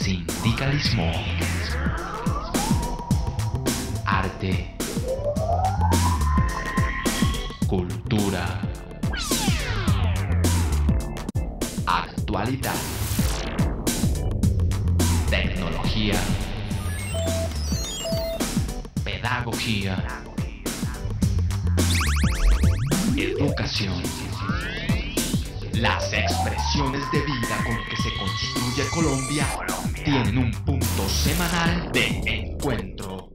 Sindicalismo, arte, cultura, actualidad, tecnología, pedagogía, educación. Las expresiones de vida con que se construye Colombia tienen un punto semanal de encuentro.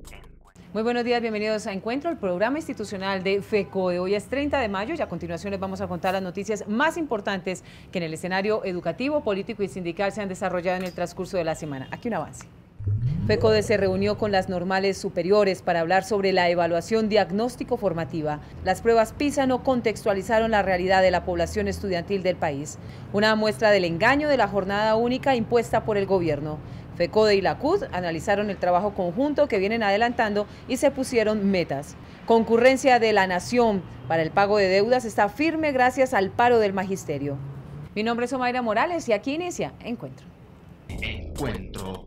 Muy buenos días, bienvenidos a Encuentro, el programa institucional de FECODE. Hoy es 30 de mayo y a continuación les vamos a contar las noticias más importantes que en el escenario educativo, político y sindical se han desarrollado en el transcurso de la semana. Aquí un avance. FECODE se reunió con las normales superiores para hablar sobre la evaluación diagnóstico-formativa. Las pruebas PISA no contextualizaron la realidad de la población estudiantil del país. Una muestra del engaño de la jornada única impuesta por el gobierno. FECODE y la CUT analizaron el trabajo conjunto que vienen adelantando y se pusieron metas. Concurrencia de la Nación para el pago de deudas está firme gracias al paro del magisterio. Mi nombre es Omaira Morales y aquí inicia Encuentro. Encuentro.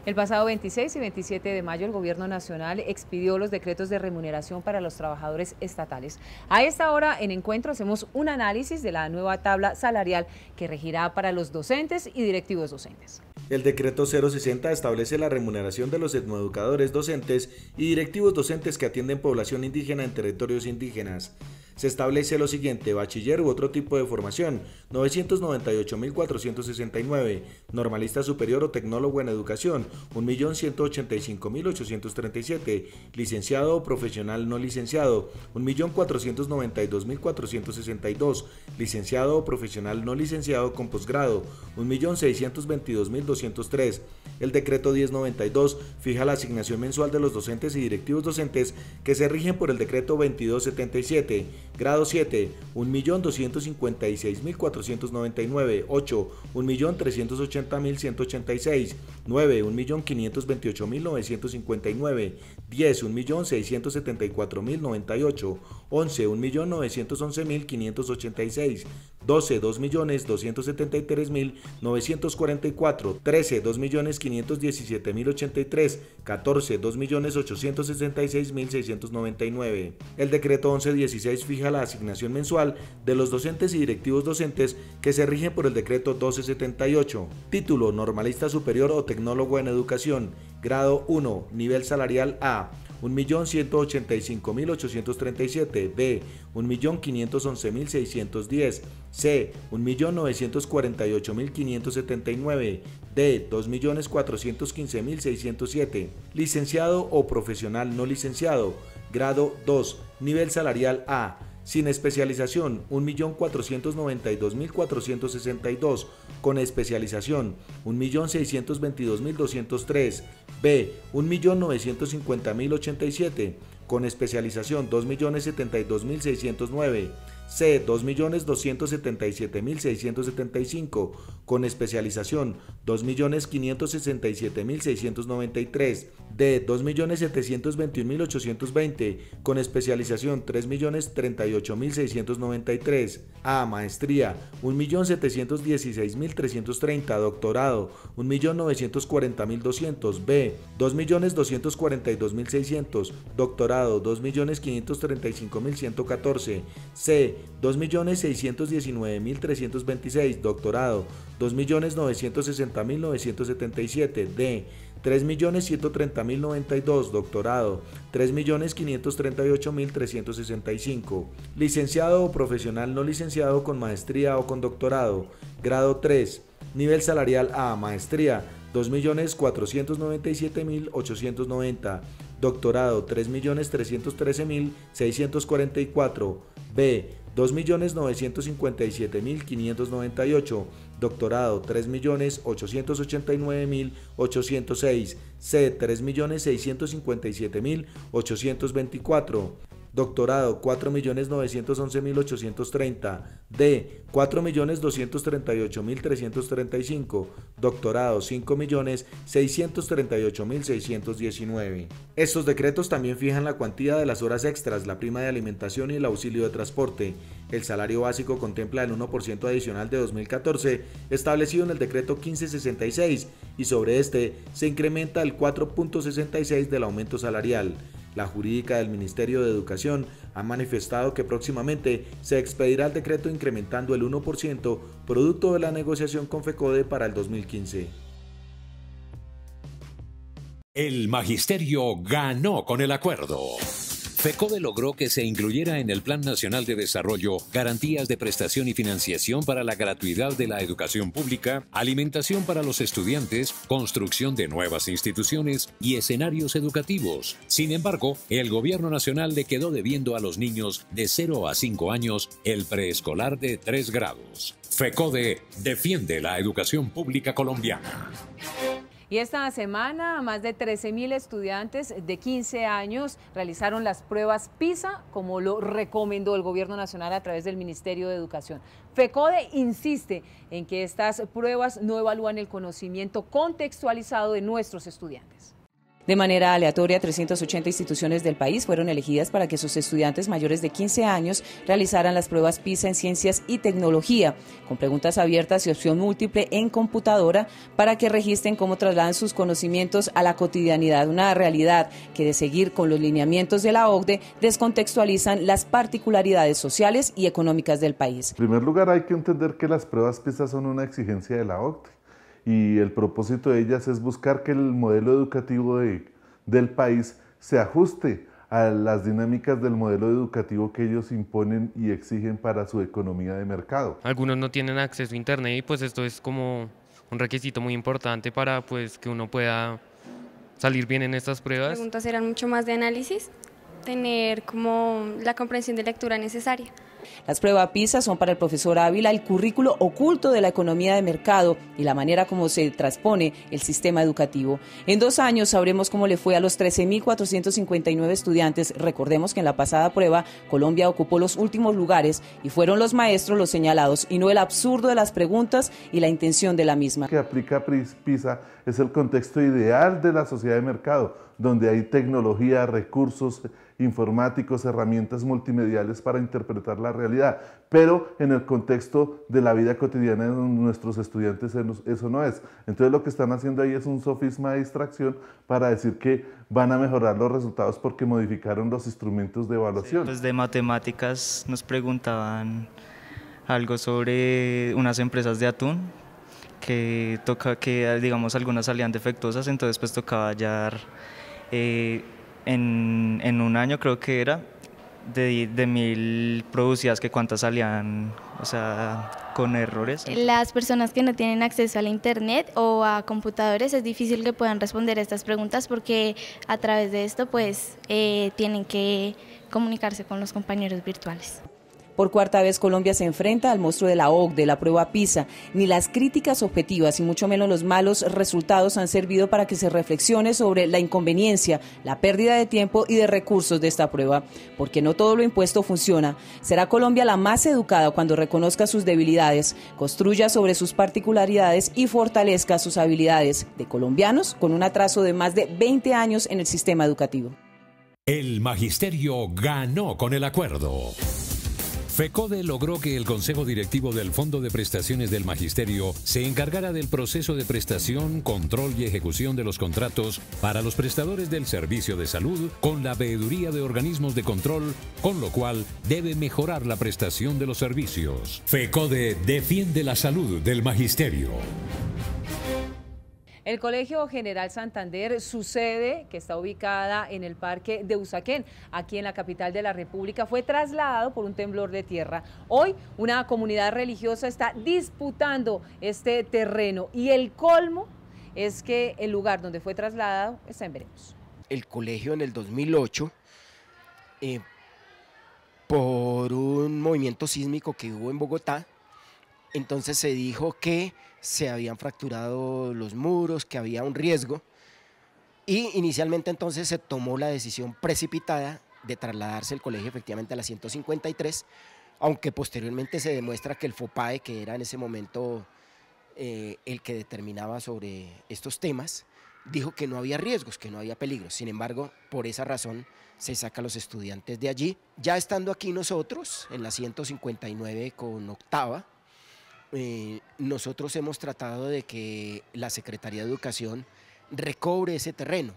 El pasado 26 y 27 de mayo el Gobierno Nacional expidió los decretos de remuneración para los trabajadores estatales. A esta hora en Encuentro hacemos un análisis de la nueva tabla salarial que regirá para los docentes y directivos docentes. El decreto 060 establece la remuneración de los etnoeducadores docentes y directivos docentes que atienden población indígena en territorios indígenas. Se establece lo siguiente: bachiller u otro tipo de formación, 998.469, normalista superior o tecnólogo en educación, 1.185.837, licenciado o profesional no licenciado, 1.492.462, licenciado o profesional no licenciado con posgrado, 1.622.203. El decreto 1092 fija la asignación mensual de los docentes y directivos docentes que se rigen por el decreto 2277. Grado 7, 1.256.499, 8, 1.380.186, 9, 1.528.959, 10, 1.674.098, 11, 1.911.586, 12, 2.273.944, 13, 2.517.083, 14, 2.866.699. El decreto 1116 fija la asignación mensual de los docentes y directivos docentes que se rigen por el decreto 1278. Título: normalista superior o tecnólogo en educación. Grado 1, nivel salarial A, 1.185.837, B, 1.511.610, C, 1.948.579, D, 2.415.607. Licenciado o profesional no licenciado. Grado 2, nivel salarial A, sin especialización, 1.492.462, con especialización, 1.622.203, B, 1.950.087, con especialización, 2.072.609, C, 2.277.675, con especialización, 2.567.693, D, 2.721.820, con especialización, 3.038.693, A, maestría, 1.716.330, doctorado, 1.940.200, B, 2.242.600, doctorado, 2.535.114, C, 2.619.326, doctorado, 2.960.977, D, 3.130.092, doctorado, 3.538.365. Licenciado o profesional no licenciado con maestría o con doctorado. Grado 3, nivel salarial A, maestría, 2.497.890, doctorado, 3.313.644, B, 2.957.598, doctorado, 3.889.806, C, 3.657.824. doctorado 4.911.830, D 4.238.335, doctorado 5.638.619. Estos decretos también fijan la cuantía de las horas extras, la prima de alimentación y el auxilio de transporte. El salario básico contempla el 1% adicional de 2014 establecido en el decreto 1566 y sobre este se incrementa el 4.66 del aumento salarial. La jurídica del Ministerio de Educación ha manifestado que próximamente se expedirá el decreto incrementando el 1% producto de la negociación con FECODE para el 2015. El magisterio ganó con el acuerdo. FECODE logró que se incluyera en el Plan Nacional de Desarrollo garantías de prestación y financiación para la gratuidad de la educación pública, alimentación para los estudiantes, construcción de nuevas instituciones y escenarios educativos. Sin embargo, el gobierno nacional le quedó debiendo a los niños de 0 a 5 años el preescolar de 3 grados. FECODE defiende la educación pública colombiana. Y esta semana, más de 13.000 estudiantes de 15 años realizaron las pruebas PISA, como lo recomendó el Gobierno Nacional a través del Ministerio de Educación. FECODE insiste en que estas pruebas no evalúan el conocimiento contextualizado de nuestros estudiantes. De manera aleatoria, 380 instituciones del país fueron elegidas para que sus estudiantes mayores de 15 años realizaran las pruebas PISA en ciencias y tecnología, con preguntas abiertas y opción múltiple en computadora para que registren cómo trasladan sus conocimientos a la cotidianidad, una realidad que, de seguir con los lineamientos de la OCDE, descontextualizan las particularidades sociales y económicas del país. En primer lugar, hay que entender que las pruebas PISA son una exigencia de la OCDE. Y el propósito de ellas es buscar que el modelo educativo del país se ajuste a las dinámicas del modelo educativo que ellos imponen y exigen para su economía de mercado. Algunos no tienen acceso a internet y pues esto es como un requisito muy importante para pues que uno pueda salir bien en estas pruebas. Las preguntas eran mucho más de análisis, tener como la comprensión de lectura necesaria. Las pruebas PISA son para el profesor Ávila el currículo oculto de la economía de mercado y la manera como se transpone el sistema educativo. En 2 años sabremos cómo le fue a los 13.459 estudiantes. Recordemos que en la pasada prueba Colombia ocupó los últimos lugares y fueron los maestros los señalados y no el absurdo de las preguntas y la intención de la misma. Lo que aplica PISA es el contexto ideal de la sociedad de mercado, donde hay tecnología, recursos informáticos, herramientas multimediales para interpretar la realidad, pero en el contexto de la vida cotidiana de nuestros estudiantes eso no es. Entonces lo que están haciendo ahí es un sofisma de distracción para decir que van a mejorar los resultados porque modificaron los instrumentos de evaluación. Sí, pues de matemáticas nos preguntaban algo sobre unas empresas de atún que digamos algunas salían defectuosas, entonces pues tocaba hallar en un año creo que era de 1.000 producidas que cuántas salían, o sea, con errores. Las personas que no tienen acceso al internet o a computadores es difícil que puedan responder estas preguntas porque a través de esto pues tienen que comunicarse con los compañeros virtuales. Por 4ª vez Colombia se enfrenta al monstruo de la OCDE, la prueba PISA. Ni las críticas objetivas y mucho menos los malos resultados han servido para que se reflexione sobre la inconveniencia, la pérdida de tiempo y de recursos de esta prueba, porque no todo lo impuesto funciona. Será Colombia la más educada cuando reconozca sus debilidades, construya sobre sus particularidades y fortalezca sus habilidades de colombianos con un atraso de más de 20 años en el sistema educativo. El magisterio ganó con el acuerdo. FECODE logró que el Consejo Directivo del Fondo de Prestaciones del Magisterio se encargara del proceso de prestación, control y ejecución de los contratos para los prestadores del servicio de salud con la veeduría de organismos de control, con lo cual debe mejorar la prestación de los servicios. FECODE defiende la salud del magisterio. El Colegio General Santander, su sede, que está ubicada en el Parque de Usaquén, aquí en la capital de la República, fue trasladado por un temblor de tierra. Hoy una comunidad religiosa está disputando este terreno y el colmo es que el lugar donde fue trasladado está en veremos. El colegio en el 2008, por un movimiento sísmico que hubo en Bogotá, entonces se dijo que se habían fracturado los muros, que había un riesgo y inicialmente entonces se tomó la decisión precipitada de trasladarse el colegio efectivamente a la 153, aunque posteriormente se demuestra que el FOPAE, que era en ese momento el que determinaba sobre estos temas, dijo que no había riesgos, que no había peligros. Sin embargo, por esa razón se saca a los estudiantes de allí. Ya estando aquí nosotros, en la 159 con octava, nosotros hemos tratado de que la Secretaría de Educación recobre ese terreno.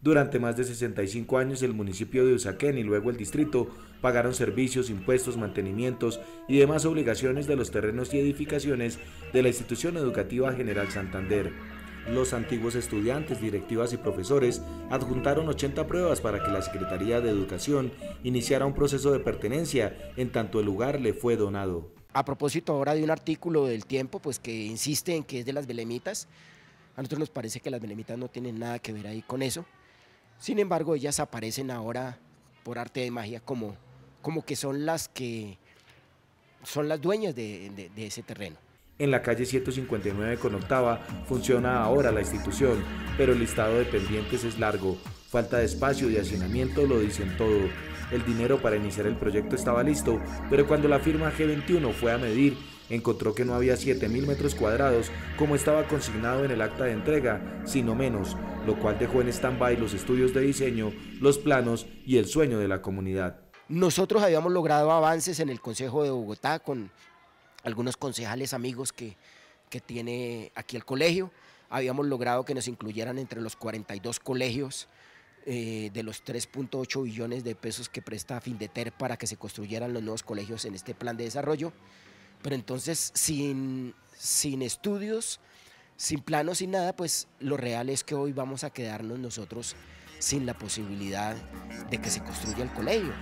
Durante más de 65 años el municipio de Usaquén y luego el distrito pagaron servicios, impuestos, mantenimientos y demás obligaciones de los terrenos y edificaciones de la Institución Educativa General Santander. Los antiguos estudiantes, directivas y profesores adjuntaron 80 pruebas para que la Secretaría de Educación iniciara un proceso de pertenencia en tanto el lugar le fue donado. A propósito ahora de un artículo del Tiempo, pues que insiste en que es de las belemitas, a nosotros nos parece que las belemitas no tienen nada que ver ahí con eso. Sin embargo, ellas aparecen ahora por arte de magia como que son las dueñas de ese terreno. En la calle 159 con octava funciona ahora la institución, pero el listado de pendientes es largo. Falta de espacio y hacinamiento lo dicen todo. El dinero para iniciar el proyecto estaba listo, pero cuando la firma G21 fue a medir, encontró que no había 7.000 metros cuadrados como estaba consignado en el acta de entrega, sino menos, lo cual dejó en stand-by los estudios de diseño, los planos y el sueño de la comunidad. Nosotros habíamos logrado avances en el Consejo de Bogotá con algunos concejales amigos que tiene aquí el colegio. Habíamos logrado que nos incluyeran entre los 42 colegios de los 3.8 billones de pesos que presta Findeter para que se construyeran los nuevos colegios en este plan de desarrollo. Pero entonces sin estudios, sin planos, sin nada, pues lo real es que hoy vamos a quedarnos nosotros sin la posibilidad de que se construya el colegio.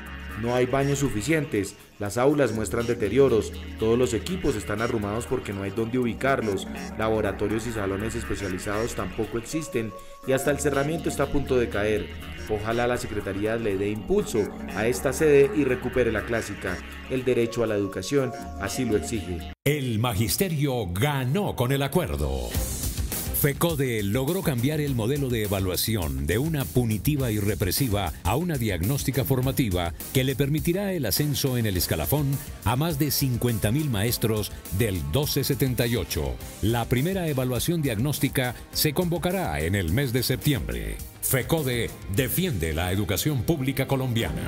No hay baños suficientes, las aulas muestran deterioros, todos los equipos están arrumados porque no hay dónde ubicarlos, laboratorios y salones especializados tampoco existen y hasta el cerramiento está a punto de caer. Ojalá la Secretaría le dé impulso a esta sede y recupere la clásica. El derecho a la educación así lo exige. El magisterio ganó con el acuerdo. FECODE logró cambiar el modelo de evaluación de una punitiva y represiva a una diagnóstica formativa que le permitirá el ascenso en el escalafón a más de 50.000 maestros del 1278. La primera evaluación diagnóstica se convocará en el mes de septiembre. FECODE defiende la educación pública colombiana.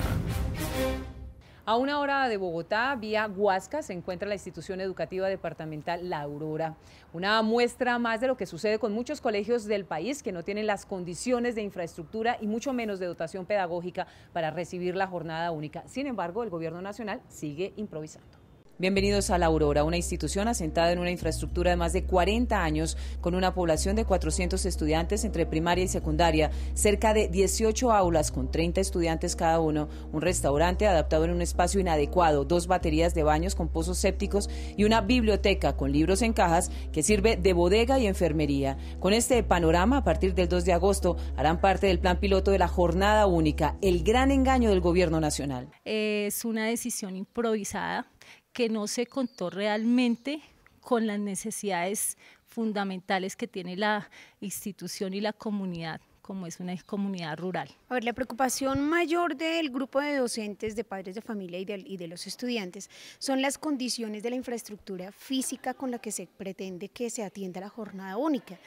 A una hora de Bogotá, vía Huasca, se encuentra la institución educativa departamental La Aurora. Una muestra más de lo que sucede con muchos colegios del país que no tienen las condiciones de infraestructura y mucho menos de dotación pedagógica para recibir la jornada única. Sin embargo, el gobierno nacional sigue improvisando. Bienvenidos a La Aurora, una institución asentada en una infraestructura de más de 40 años, con una población de 400 estudiantes entre primaria y secundaria, cerca de 18 aulas con 30 estudiantes cada uno, un restaurante adaptado en un espacio inadecuado, 2 baterías de baños con pozos sépticos y una biblioteca con libros en cajas que sirve de bodega y enfermería. Con este panorama, a partir del 2 de agosto, harán parte del plan piloto de la jornada única, el gran engaño del gobierno nacional. Es una decisión improvisada que no se contó realmente con las necesidades fundamentales que tiene la institución y la comunidad, como es una comunidad rural. A ver, la preocupación mayor del grupo de docentes, de padres de familia y de los estudiantes son las condiciones de la infraestructura física con la que se pretende que se atienda la jornada única.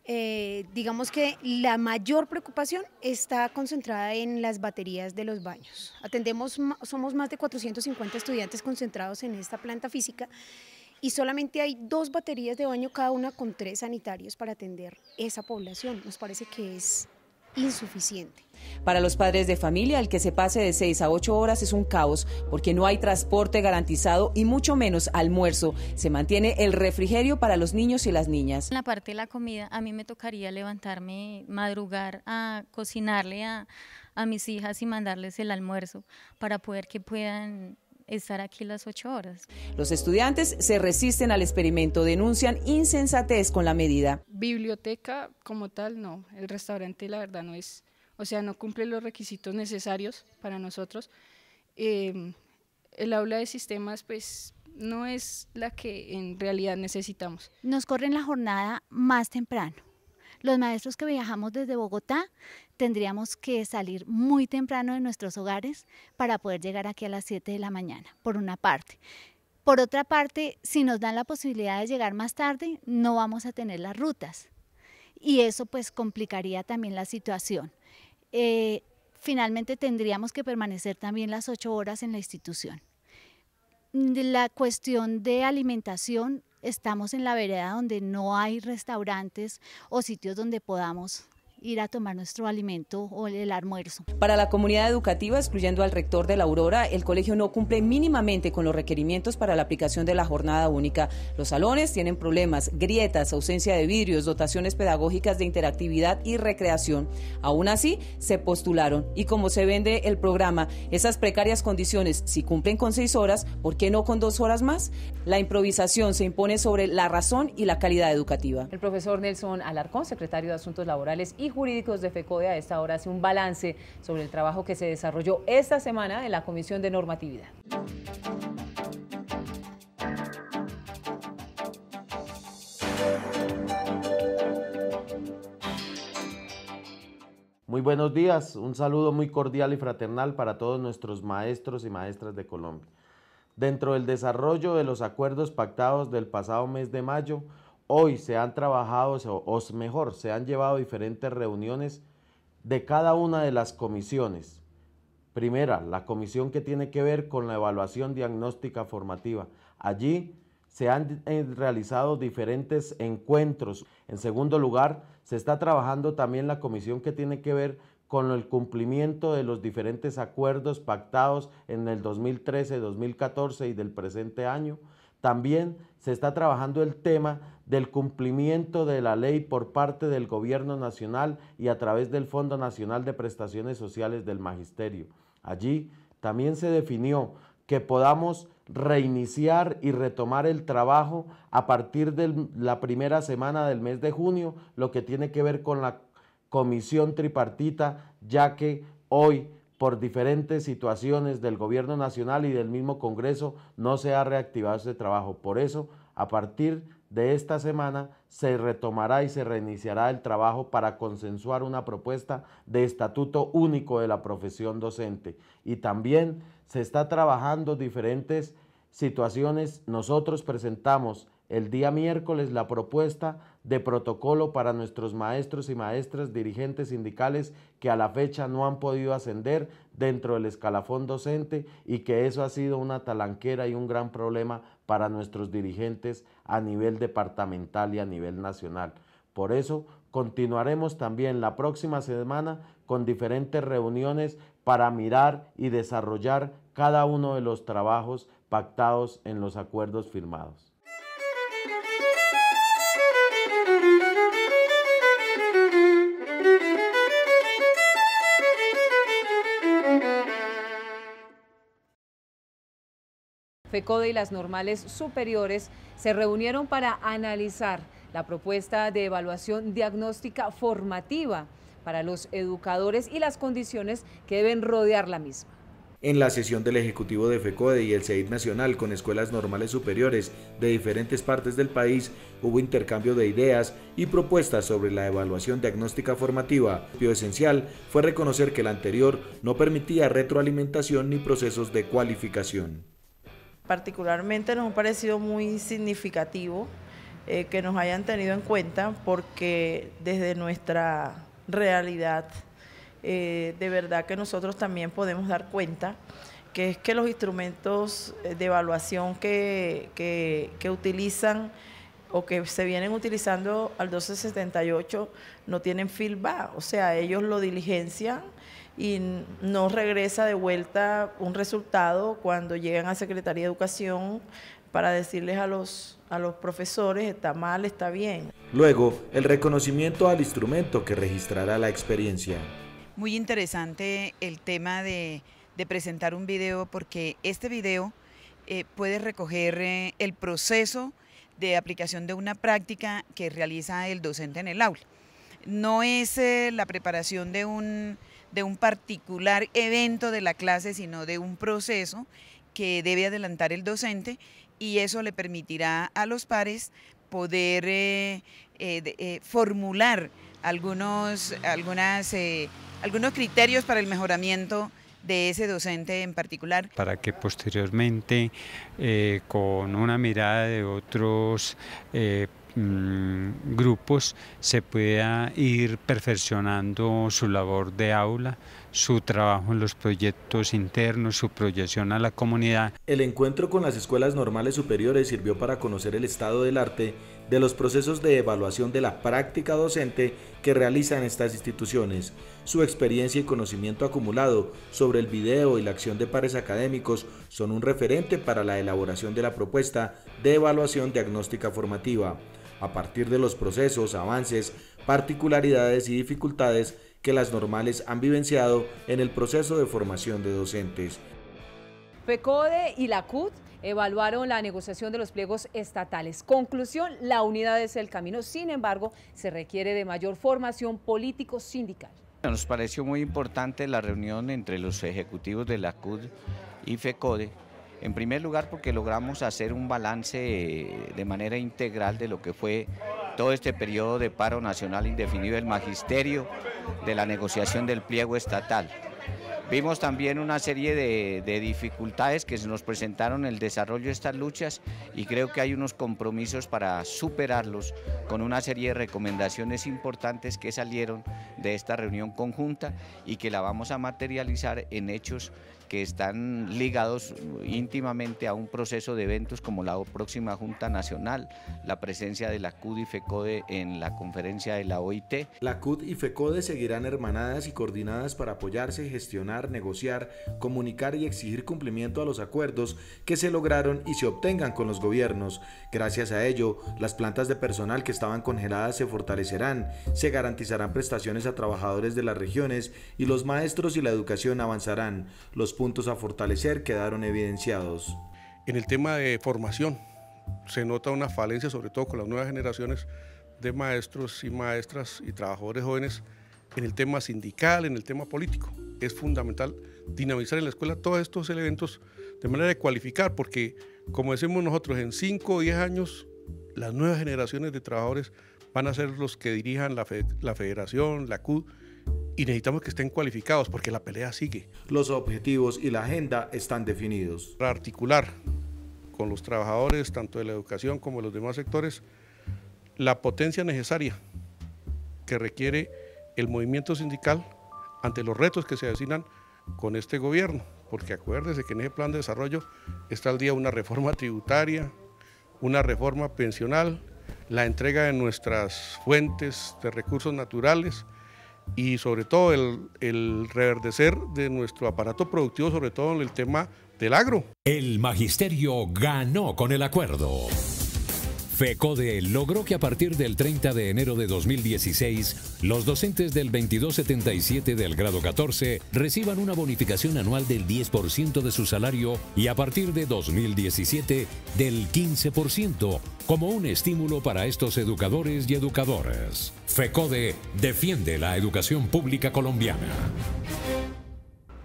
Digamos que la mayor preocupación está concentrada en las baterías de los baños. Somos más de 450 estudiantes concentrados en esta planta física y solamente hay 2 baterías de baño, cada una con 3 sanitarios para atender esa población. Nos parece que es insuficiente. Para los padres de familia, el que se pase de 6 a 8 horas es un caos, porque no hay transporte garantizado y mucho menos almuerzo. Se mantiene el refrigerio para los niños y las niñas. En la parte de la comida, a mí me tocaría levantarme, madrugar a cocinarle a mis hijas y mandarles el almuerzo para poder que puedan estar aquí las 8 horas. Los estudiantes se resisten al experimento, denuncian insensatez con la medida. Biblioteca como tal, no. El restaurante la verdad no es, no cumple los requisitos necesarios para nosotros. El aula de sistemas pues no es la que en realidad necesitamos. Nos corren la jornada más temprano. Los maestros que viajamos desde Bogotá tendríamos que salir muy temprano de nuestros hogares para poder llegar aquí a las 7 de la mañana, por una parte. Por otra parte, si nos dan la posibilidad de llegar más tarde, no vamos a tener las rutas y eso pues complicaría también la situación. Finalmente tendríamos que permanecer también las 8 horas en la institución. La cuestión de alimentación, estamos en la vereda donde no hay restaurantes o sitios donde podamos ir a tomar nuestro alimento o el almuerzo. Para la comunidad educativa, excluyendo al rector de la Aurora, el colegio no cumple mínimamente con los requerimientos para la aplicación de la jornada única. Los salones tienen problemas, grietas, ausencia de vidrios, dotaciones pedagógicas de interactividad y recreación. Aún así, se postularon y como se vende el programa, esas precarias condiciones, si cumplen con 6 horas, ¿por qué no con 2 horas más? La improvisación se impone sobre la razón y la calidad educativa. El profesor Nelson Alarcón, secretario de Asuntos Laborales y Jurídicos de FECODE, a esta hora hace un balance sobre el trabajo que se desarrolló esta semana en la Comisión de Normatividad. Muy buenos días, un saludo muy cordial y fraternal para todos nuestros maestros y maestras de Colombia. Dentro del desarrollo de los acuerdos pactados del pasado mes de mayo, hoy se han trabajado, o mejor, se han llevado diferentes reuniones de cada una de las comisiones. Primera, la comisión que tiene que ver con la evaluación diagnóstica formativa. Allí se han realizado diferentes encuentros. En segundo lugar, se está trabajando también la comisión que tiene que ver con el cumplimiento de los diferentes acuerdos pactados en el 2013, 2014 y del presente año. También se está trabajando el tema del cumplimiento de la ley por parte del Gobierno Nacional y a través del Fondo Nacional de Prestaciones Sociales del Magisterio. Allí también se definió que podamos reiniciar y retomar el trabajo a partir de la primera semana del mes de junio, lo que tiene que ver con la comisión tripartita, ya que hoy, por diferentes situaciones del Gobierno Nacional y del mismo Congreso, no se ha reactivado ese trabajo. Por eso, a partir de esta semana, se retomará y se reiniciará el trabajo para consensuar una propuesta de estatuto único de la profesión docente. Y también se está trabajando diferentes situaciones. Nosotros presentamos el día miércoles la propuesta de protocolo para nuestros maestros y maestras dirigentes sindicales que a la fecha no han podido ascender dentro del escalafón docente y que eso ha sido una talanquera y un gran problema para nuestros dirigentes a nivel departamental y a nivel nacional. Por eso continuaremos también la próxima semana con diferentes reuniones para mirar y desarrollar cada uno de los trabajos pactados en los acuerdos firmados. FECODE y las normales superiores se reunieron para analizar la propuesta de evaluación diagnóstica formativa para los educadores y las condiciones que deben rodear la misma. En la sesión del Ejecutivo de FECODE y el CEID Nacional con escuelas normales superiores de diferentes partes del país, hubo intercambio de ideas y propuestas sobre la evaluación diagnóstica formativa. Lo esencial fue reconocer que la anterior no permitía retroalimentación ni procesos de cualificación. Particularmente nos ha parecido muy significativo que nos hayan tenido en cuenta porque desde nuestra realidad de verdad que nosotros también podemos dar cuenta que es que los instrumentos de evaluación que utilizan o que se vienen utilizando al 1278 no tienen feedback, o sea, ellos lo diligencian y no regresa de vuelta un resultado cuando llegan a Secretaría de Educación para decirles a los profesores está mal, está bien. Luego, el reconocimiento al instrumento que registrará la experiencia. Muy interesante el tema de presentar un video porque este video puede recoger el proceso de aplicación de una práctica que realiza el docente en el aula. No es la preparación de un particular evento de la clase, sino de un proceso que debe adelantar el docente y eso le permitirá a los pares poder formular algunos criterios para el mejoramiento de ese docente en particular. Para que posteriormente, con una mirada de otros grupos, se pueda ir perfeccionando su labor de aula, su trabajo en los proyectos internos, su proyección a la comunidad. El encuentro con las escuelas normales superiores sirvió para conocer el estado del arte de los procesos de evaluación de la práctica docente que realizan estas instituciones. Su experiencia y conocimiento acumulado sobre el video y la acción de pares académicos son un referente para la elaboración de la propuesta de evaluación diagnóstica formativa, a partir de los procesos, avances, particularidades y dificultades que las normales han vivenciado en el proceso de formación de docentes. FECODE y la CUT evaluaron la negociación de los pliegos estatales. Conclusión, la unidad es el camino, sin embargo, se requiere de mayor formación político-sindical. Nos pareció muy importante la reunión entre los ejecutivos de la CUT y FECODE, en primer lugar porque logramos hacer un balance de manera integral de lo que fue todo este periodo de paro nacional indefinido del magisterio, de la negociación del pliego estatal. Vimos también una serie de dificultades que se nos presentaron en el desarrollo de estas luchas y creo que hay unos compromisos para superarlos con una serie de recomendaciones importantes que salieron de esta reunión conjunta y que la vamos a materializar en hechos que están ligados íntimamente a un proceso de eventos como la próxima Junta Nacional, la presencia de la CUT y FECODE en la conferencia de la OIT. La CUT y FECODE seguirán hermanadas y coordinadas para apoyarse, gestionar, negociar, comunicar y exigir cumplimiento a los acuerdos que se lograron y se obtengan con los gobiernos. Gracias a ello, las plantas de personal que estaban congeladas se fortalecerán, se garantizarán prestaciones a trabajadores de las regiones y los maestros y la educación avanzarán. Los puntos a fortalecer quedaron evidenciados. En el tema de formación se nota una falencia, sobre todo con las nuevas generaciones de maestros y maestras y trabajadores jóvenes, en el tema sindical, en el tema político. Es fundamental dinamizar en la escuela todos estos elementos de manera de cualificar, porque como decimos nosotros, en 5 o 10 años las nuevas generaciones de trabajadores van a ser los que dirijan la federación, la CUT, y necesitamos que estén cualificados porque la pelea sigue. Los objetivos y la agenda están definidos. Para articular con los trabajadores, tanto de la educación como de los demás sectores, la potencia necesaria que requiere el movimiento sindical ante los retos que se avecinan con este gobierno, porque acuérdese que en ese plan de desarrollo está al día una reforma tributaria, una reforma pensional, la entrega de nuestras fuentes de recursos naturales, y sobre todo el reverdecer de nuestro aparato productivo, sobre todo en el tema del agro. El magisterio ganó con el acuerdo. FECODE logró que a partir del 30 de enero de 2016, los docentes del 2277 del grado 14 reciban una bonificación anual del 10% de su salario y a partir de 2017 del 15%, como un estímulo para estos educadores y educadoras. FECODE defiende la educación pública colombiana.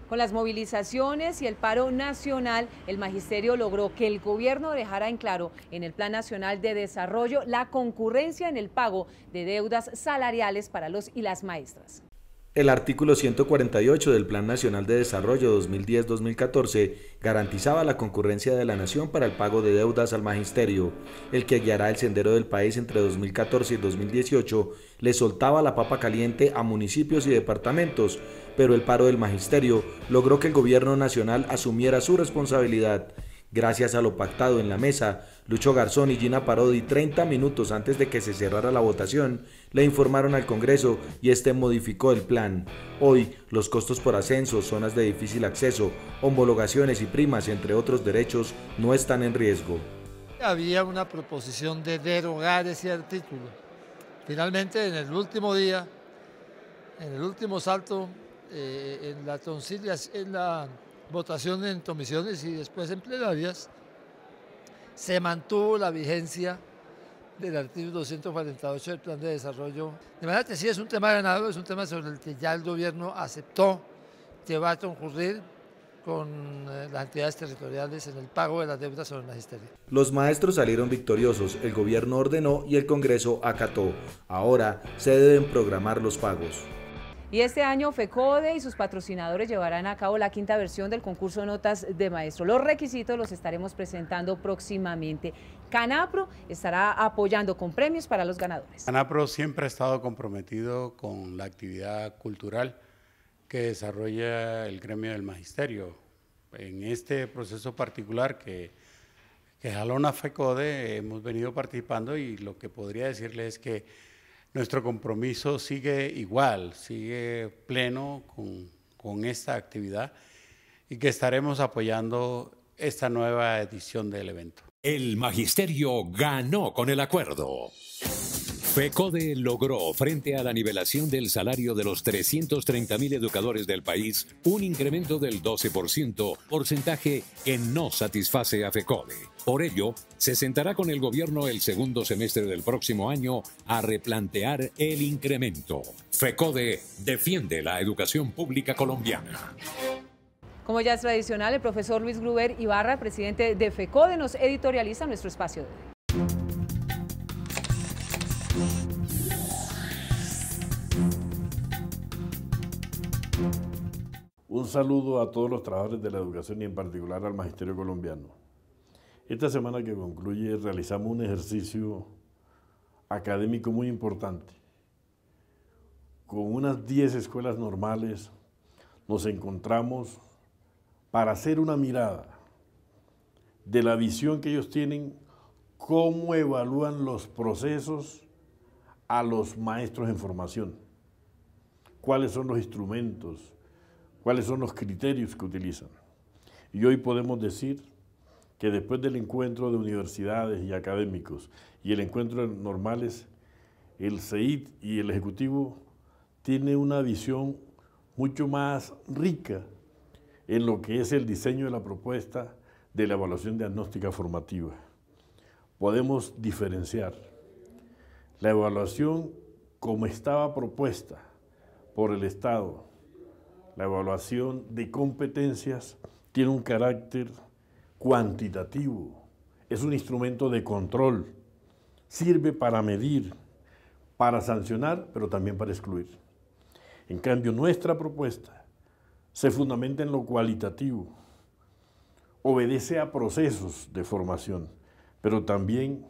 Con las movilizaciones y el paro nacional, el magisterio logró que el gobierno dejara en claro en el Plan Nacional de Desarrollo la concurrencia en el pago de deudas salariales para los y las maestras. El artículo 148 del Plan Nacional de Desarrollo 2010-2014 garantizaba la concurrencia de la nación para el pago de deudas al magisterio. El que guiará el sendero del país entre 2014 y 2018 le soltaba la papa caliente a municipios y departamentos, pero el paro del magisterio logró que el gobierno nacional asumiera su responsabilidad. Gracias a lo pactado en la mesa, Lucho Garzón y Gina Parodi, 30 minutos antes de que se cerrara la votación, le informaron al Congreso y este modificó el plan. Hoy, los costos por ascenso, zonas de difícil acceso, homologaciones y primas, entre otros derechos, no están en riesgo. Había una proposición de derogar ese artículo. Finalmente, en el último día, en el último salto, en la votación en comisiones y después en plenarias, se mantuvo la vigencia del artículo 248 del Plan de Desarrollo. De manera que sí es un tema ganado, es un tema sobre el que ya el gobierno aceptó que va a concurrir con las entidades territoriales en el pago de las deudas sobre el magisterio. Los maestros salieron victoriosos, el gobierno ordenó y el Congreso acató. Ahora se deben programar los pagos. Y este año FECODE y sus patrocinadores llevarán a cabo la 5ª versión del concurso Notas de Maestro. Los requisitos los estaremos presentando próximamente. CANAPRO estará apoyando con premios para los ganadores. CANAPRO siempre ha estado comprometido con la actividad cultural que desarrolla el gremio del magisterio. En este proceso particular que jalona FECODE hemos venido participando, y lo que podría decirles es que nuestro compromiso sigue igual, sigue pleno con esta actividad, y que estaremos apoyando esta nueva edición del evento. El magisterio ganó con el acuerdo. FECODE logró, frente a la nivelación del salario de los 330.000 educadores del país, un incremento del 12%, porcentaje que no satisface a FECODE. Por ello, se sentará con el gobierno el segundo semestre del próximo año a replantear el incremento. FECODE defiende la educación pública colombiana. Como ya es tradicional, el profesor Luis Gruber Ibarra, presidente de FECODE, nos editorializa nuestro espacio de hoy. Un saludo a todos los trabajadores de la educación y en particular al magisterio colombiano. Esta semana que concluye realizamos un ejercicio académico muy importante. Con unas 10 escuelas normales nos encontramos para hacer una mirada de la visión que ellos tienen, cómo evalúan los procesos a los maestros en formación, cuáles son los instrumentos, cuáles son los criterios que utilizan. Y hoy podemos decir que después del encuentro de universidades y académicos y el encuentro de normales, el CEIT y el Ejecutivo tienen una visión mucho más rica en lo que es el diseño de la propuesta de la evaluación diagnóstica formativa. Podemos diferenciar la evaluación como estaba propuesta por el Estado. La evaluación de competencias tiene un carácter cuantitativo, es un instrumento de control, sirve para medir, para sancionar, pero también para excluir. En cambio, nuestra propuesta se fundamenta en lo cualitativo, obedece a procesos de formación, pero también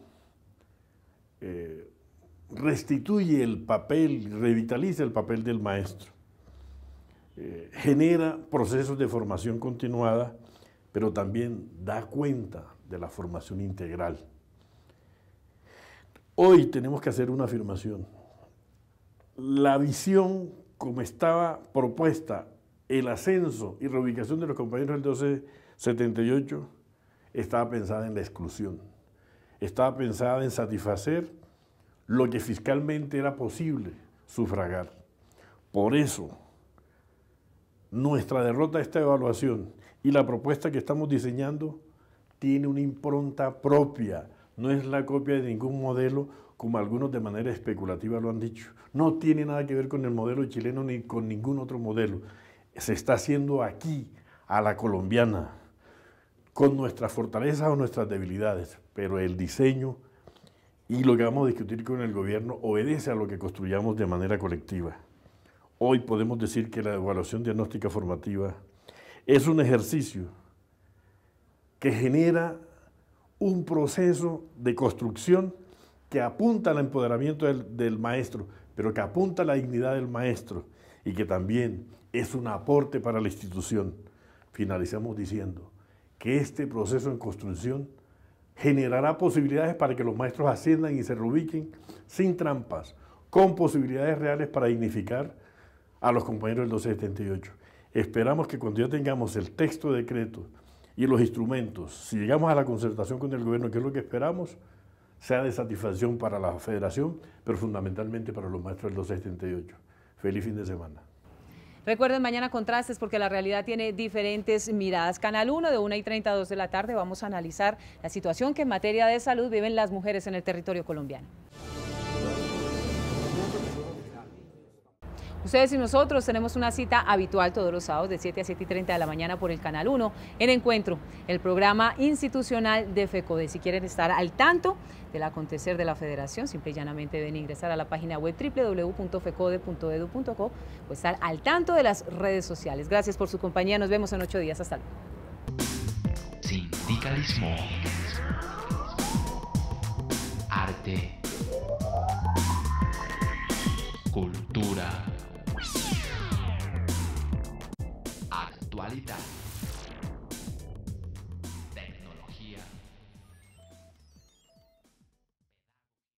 restituye el papel, revitaliza el papel del maestro. Genera procesos de formación continuada, pero también da cuenta de la formación integral. Hoy tenemos que hacer una afirmación. La visión como estaba propuesta, el ascenso y reubicación de los compañeros del 1278, estaba pensada en la exclusión, estaba pensada en satisfacer lo que fiscalmente era posible sufragar. Por eso, nuestra derrota a esta evaluación y la propuesta que estamos diseñando tiene una impronta propia, no es la copia de ningún modelo, como algunos de manera especulativa lo han dicho. No tiene nada que ver con el modelo chileno ni con ningún otro modelo. Se está haciendo aquí, a la colombiana, con nuestras fortalezas o nuestras debilidades, pero el diseño y lo que vamos a discutir con el gobierno obedece a lo que construyamos de manera colectiva. Hoy podemos decir que la evaluación diagnóstica formativa es un ejercicio que genera un proceso de construcción que apunta al empoderamiento del maestro, pero que apunta a la dignidad del maestro y que también es un aporte para la institución. Finalizamos diciendo que este proceso en construcción generará posibilidades para que los maestros asciendan y se reubiquen sin trampas, con posibilidades reales para dignificar a los compañeros del 1278. Esperamos que cuando ya tengamos el texto de decreto y los instrumentos, si llegamos a la concertación con el gobierno, que es lo que esperamos, sea de satisfacción para la federación, pero fundamentalmente para los maestros del 1278. Feliz fin de semana. Recuerden, mañana Contrastes, porque la realidad tiene diferentes miradas. Canal 1 de 1:30 a 2 de la tarde vamos a analizar la situación que en materia de salud viven las mujeres en el territorio colombiano. Ustedes y nosotros tenemos una cita habitual todos los sábados de 7 a 7:30 de la mañana por el Canal 1 en Encuentro, el programa institucional de FECODE. Si quieren estar al tanto del acontecer de la federación, simple y llanamente deben ingresar a la página web www.fecode.edu.co o estar al tanto de las redes sociales. Gracias por su compañía, nos vemos en 8 días. Hasta luego. Sindicalismo. Arte.